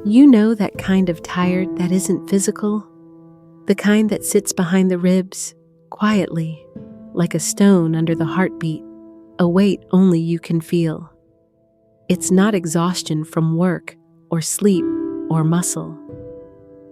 You know that kind of tired that isn't physical? The kind that sits behind the ribs, quietly, like a stone under the heartbeat, a weight only you can feel. It's not exhaustion from work or sleep or muscle.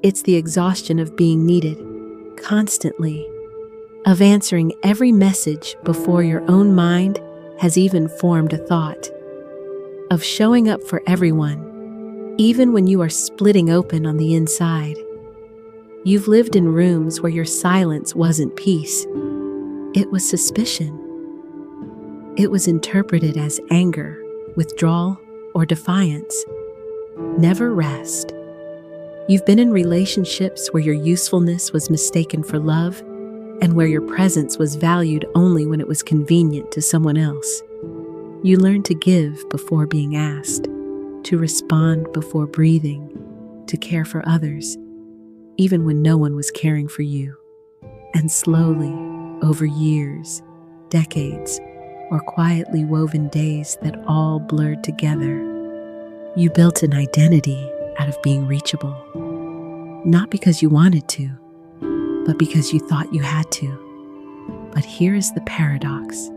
It's the exhaustion of being needed, constantly, of answering every message before your own mind has even formed a thought, of showing up for everyone, even when you are splitting open on the inside. You've lived in rooms where your silence wasn't peace. It was suspicion. It was interpreted as anger, withdrawal, or defiance. Never rest. You've been in relationships where your usefulness was mistaken for love, and where your presence was valued only when it was convenient to someone else. You learned to give before being asked, to respond before breathing, to care for others, even when no one was caring for you. And slowly, over years, decades, or quietly woven days that all blurred together, you built an identity out of being reachable. Not because you wanted to, but because you thought you had to. But here is the paradox.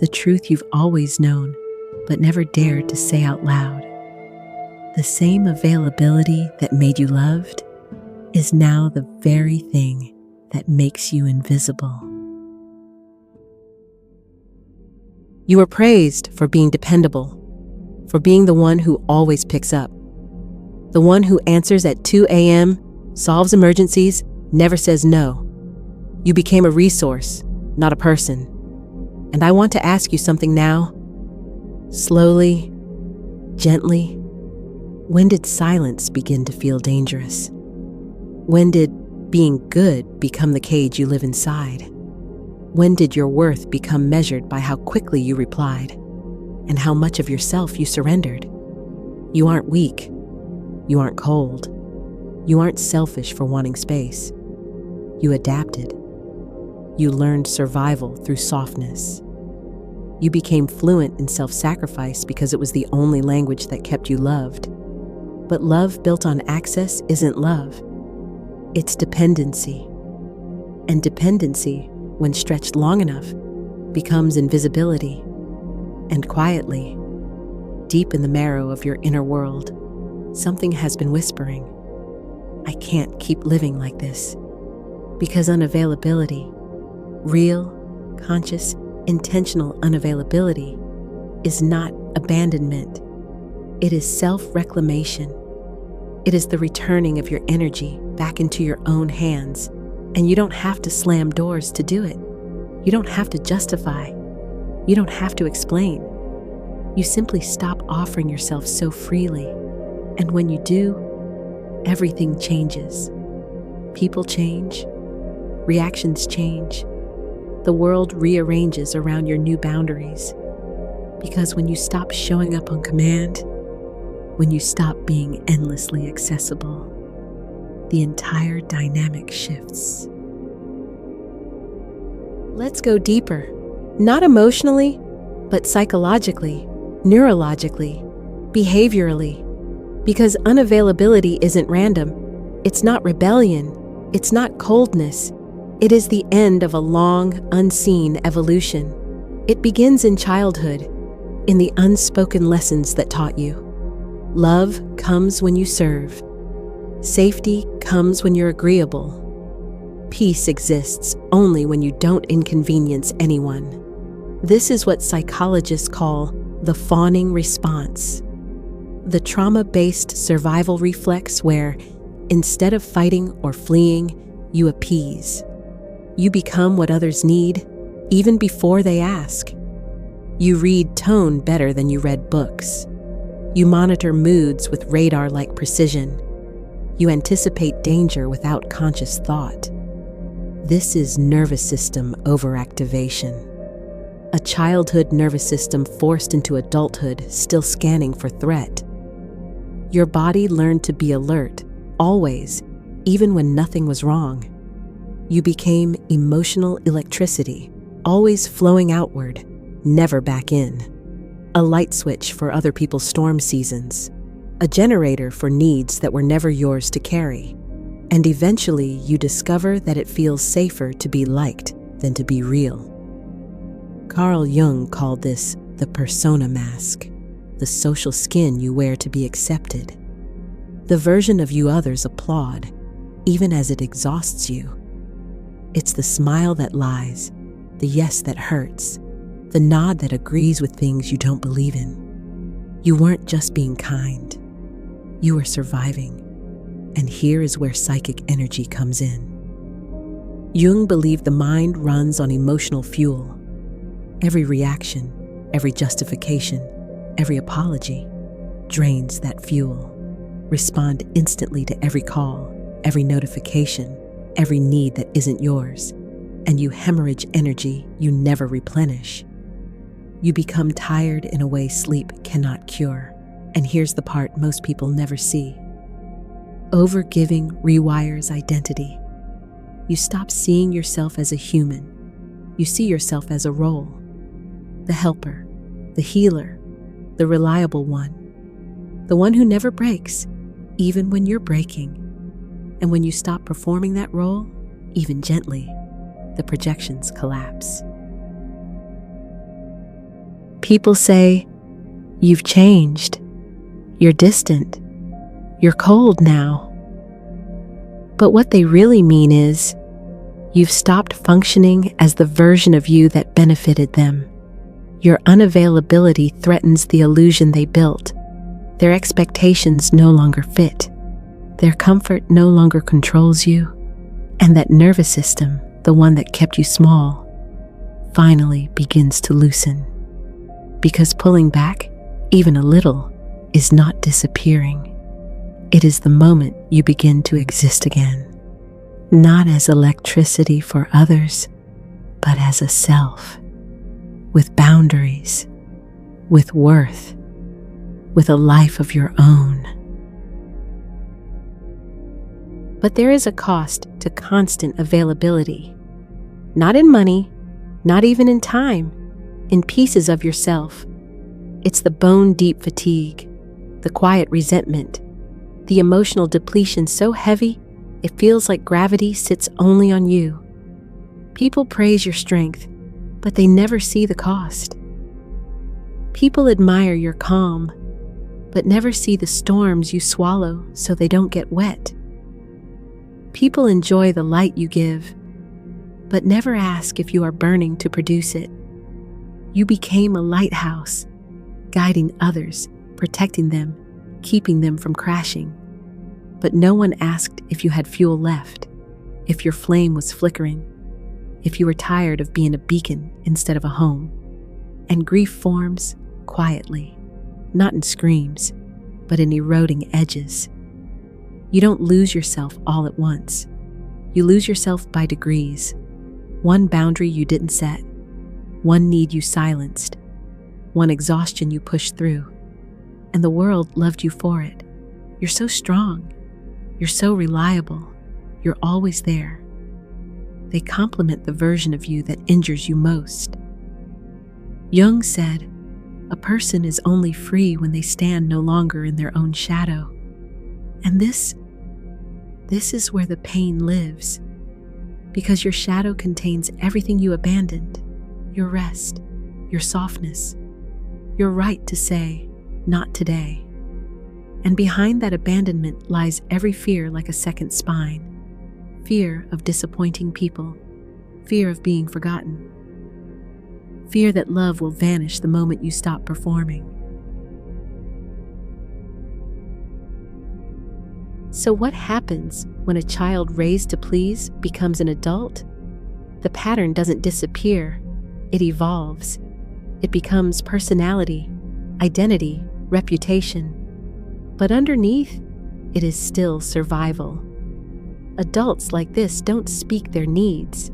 The truth you've always known, but never dared to say out loud. The same availability that made you loved is now the very thing that makes you invisible. You are praised for being dependable, for being the one who always picks up, the one who answers at 2 a.m., solves emergencies, never says no. You became a resource, not a person. And I want to ask you something now. Slowly, gently, when did silence begin to feel dangerous? When did being good become the cage you live inside? When did your worth become measured by how quickly you replied and how much of yourself you surrendered? You aren't weak. You aren't cold. You aren't selfish for wanting space. You adapted. You learned survival through softness. You became fluent in self-sacrifice because it was the only language that kept you loved. But love built on access isn't love. It's dependency. And dependency, when stretched long enough, becomes invisibility. And quietly, deep in the marrow of your inner world, something has been whispering, I can't keep living like this. Because unavailability, real, conscious, intentional unavailability, is not abandonment. It is self-reclamation. It is the returning of your energy back into your own hands. And you don't have to slam doors to do it. You don't have to justify. You don't have to explain. You simply stop offering yourself so freely. And when you do, everything changes. People change. Reactions change. The world rearranges around your new boundaries. Because when you stop showing up on command, when you stop being endlessly accessible, the entire dynamic shifts. Let's go deeper, not emotionally, but psychologically, neurologically, behaviorally, because unavailability isn't random. It's not rebellion. It's not coldness. It is the end of a long, unseen evolution. It begins in childhood, in the unspoken lessons that taught you. Love comes when you serve. Safety comes when you're agreeable. Peace exists only when you don't inconvenience anyone. This is what psychologists call the fawning response. The trauma-based survival reflex where, instead of fighting or fleeing, you appease. You become what others need, even before they ask. You read tone better than you read books. You monitor moods with radar-like precision. You anticipate danger without conscious thought. This is nervous system overactivation. A childhood nervous system forced into adulthood, still scanning for threat. Your body learned to be alert, always, even when nothing was wrong. You became emotional electricity, always flowing outward, never back in. A light switch for other people's storm seasons. a generator for needs that were never yours to carry. And eventually you discover that it feels safer to be liked than to be real. Carl Jung called this the persona mask, the social skin you wear to be accepted, the version of you others applaud, even as it exhausts you. It's the smile that lies, the yes that hurts, the nod that agrees with things you don't believe in. You weren't just being kind, you were surviving. And here is where psychic energy comes in. Jung believed the mind runs on emotional fuel. Every reaction, every justification, every apology drains that fuel. Respond instantly to every call, every notification, every need that isn't yours, and you hemorrhage energy you never replenish. You become tired in a way sleep cannot cure. And here's the part most people never see. Overgiving rewires identity. You stop seeing yourself as a human. You see yourself as a role. The helper, the healer, the reliable one. The one who never breaks, even when you're breaking. And when you stop performing that role, even gently, the projections collapse. People say, "You've changed. You're distant. You're cold now." But what they really mean is, you've stopped functioning as the version of you that benefited them. Your unavailability threatens the illusion they built. Their expectations no longer fit. Their comfort no longer controls you. And that nervous system, the one that kept you small, finally begins to loosen. Because pulling back, even a little, is not disappearing. It is the moment you begin to exist again. Not as electricity for others, but as a self. With boundaries, with worth, with a life of your own. But there is a cost to constant availability. Not in money, not even in time, in pieces of yourself. It's the bone-deep fatigue, the quiet resentment, the emotional depletion so heavy it feels like gravity sits only on you. People praise your strength, but they never see the cost. People admire your calm, but never see the storms you swallow so they don't get wet. People enjoy the light you give, but never ask if you are burning to produce it. You became a lighthouse, guiding others, protecting them, keeping them from crashing. But no one asked if you had fuel left, if your flame was flickering, if you were tired of being a beacon instead of a home. And grief forms quietly, not in screams, but in eroding edges. You don't lose yourself all at once. You lose yourself by degrees. One boundary you didn't set, one need you silenced, one exhaustion you pushed through, and the world loved you for it. You're so strong. You're so reliable. You're always there. They complement the version of you that injures you most. Jung said, a person is only free when they stand no longer in their own shadow. And this is where the pain lives. Because your shadow contains everything you abandoned, your rest, your softness, your right to say, not today. And behind that abandonment lies every fear like a second spine. Fear of disappointing people, fear of being forgotten, fear that love will vanish the moment you stop performing. So what happens when a child raised to please becomes an adult? The pattern doesn't disappear, it evolves. It becomes personality, identity, reputation. But underneath, it is still survival. Adults like this don't speak their needs.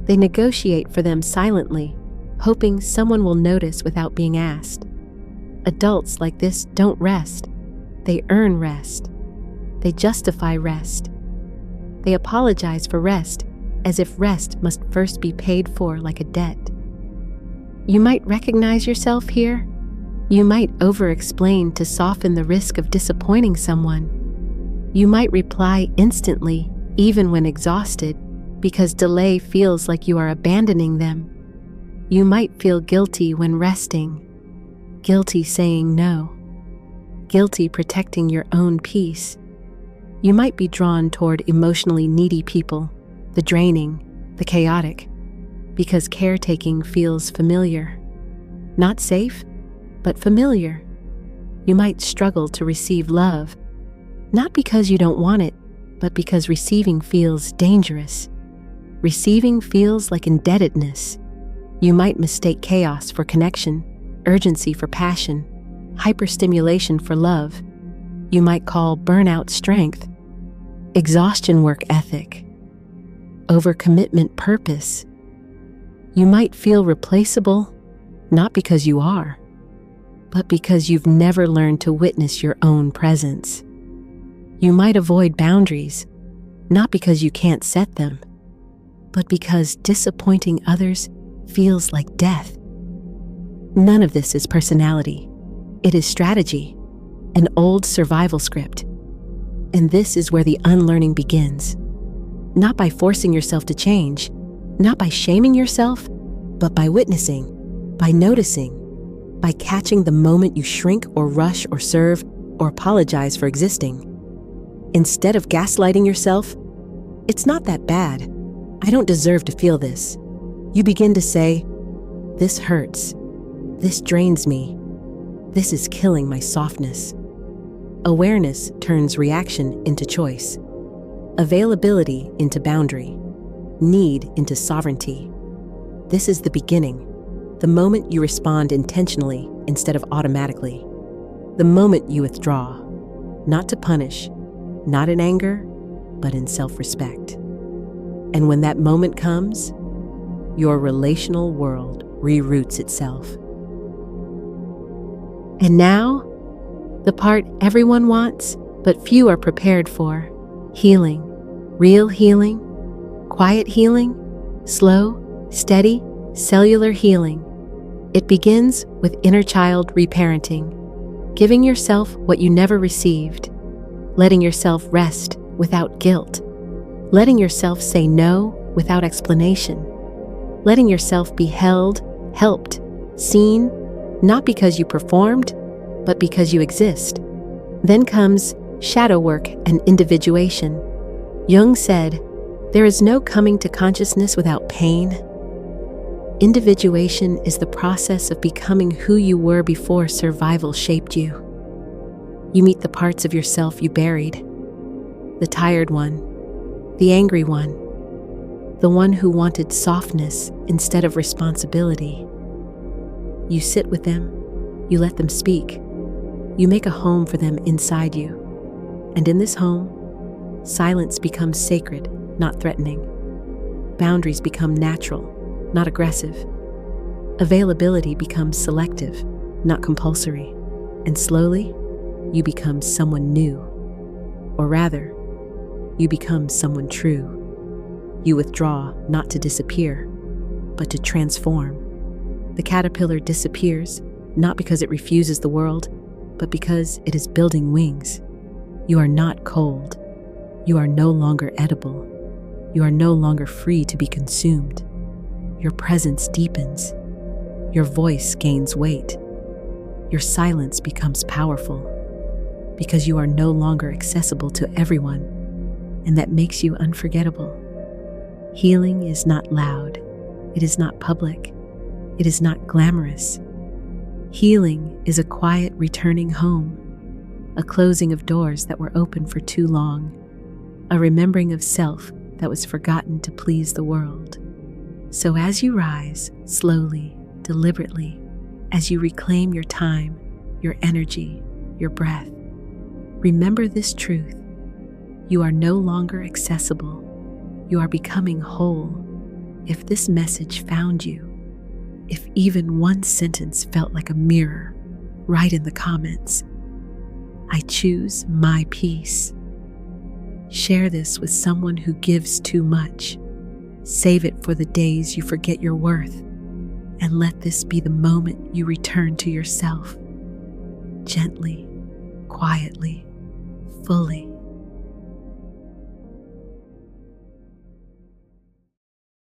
They negotiate for them silently, hoping someone will notice without being asked. Adults like this don't rest. They earn rest. They justify rest. They apologize for rest as if rest must first be paid for like a debt. You might recognize yourself here. You might over-explain to soften the risk of disappointing someone. You might reply instantly, even when exhausted, because delay feels like you are abandoning them. You might feel guilty when resting, guilty saying no, guilty protecting your own peace. You might be drawn toward emotionally needy people, the draining, the chaotic, because caretaking feels familiar. Not safe, but familiar. You might struggle to receive love, not because you don't want it, but because receiving feels dangerous. Receiving feels like indebtedness. You might mistake chaos for connection, urgency for passion, hyperstimulation for love. You might call burnout strength, exhaustion work ethic, overcommitment purpose. You might feel replaceable, not because you are, but because you've never learned to witness your own presence. You might avoid boundaries, not because you can't set them, but because disappointing others feels like death. None of this is personality. It is strategy, an old survival script. And this is where the unlearning begins. Not by forcing yourself to change, not by shaming yourself, but by witnessing, by noticing, by catching the moment you shrink or rush or serve or apologize for existing. Instead of gaslighting yourself, "It's not that bad. I don't deserve to feel this," you begin to say, "This hurts. This drains me. This is killing my softness." Awareness turns reaction into choice, availability into boundary, need into sovereignty. This is the beginning, the moment you respond intentionally instead of automatically, the moment you withdraw, not to punish, not in anger, but in self-respect. And when that moment comes, your relational world reroots itself. And now, the part everyone wants, but few are prepared for: healing. Real healing, quiet healing, slow, steady, cellular healing. It begins with inner child reparenting, giving yourself what you never received, letting yourself rest without guilt, letting yourself say no without explanation, letting yourself be held, helped, seen, not because you performed, but because you exist. Then comes shadow work and individuation. Jung said, "There is no coming to consciousness without pain." Individuation is the process of becoming who you were before survival shaped you. You meet the parts of yourself you buried, the tired one, the angry one, the one who wanted softness instead of responsibility. You sit with them, you let them speak, you make a home for them inside you. And in this home, silence becomes sacred, not threatening. Boundaries become natural, not aggressive. Availability becomes selective, not compulsory. And slowly, you become someone new. Or rather, you become someone true. You withdraw not to disappear, but to transform. The caterpillar disappears, not because it refuses the world, but because it is building wings. You are not cold. You are no longer edible. You are no longer free to be consumed. Your presence deepens. Your voice gains weight. Your silence becomes powerful because you are no longer accessible to everyone, and that makes you unforgettable. Healing is not loud. It is not public. It is not glamorous. Healing is a quiet returning home, a closing of doors that were open for too long, a remembering of self that was forgotten to please the world. So as you rise, slowly, deliberately, as you reclaim your time, your energy, your breath, remember this truth. You are no longer accessible. You are becoming whole. If this message found you, if even one sentence felt like a mirror, write in the comments, "I choose my peace." Share this with someone who gives too much. Save it for the days you forget your worth, and let this be the moment you return to yourself. gently, quietly, fully.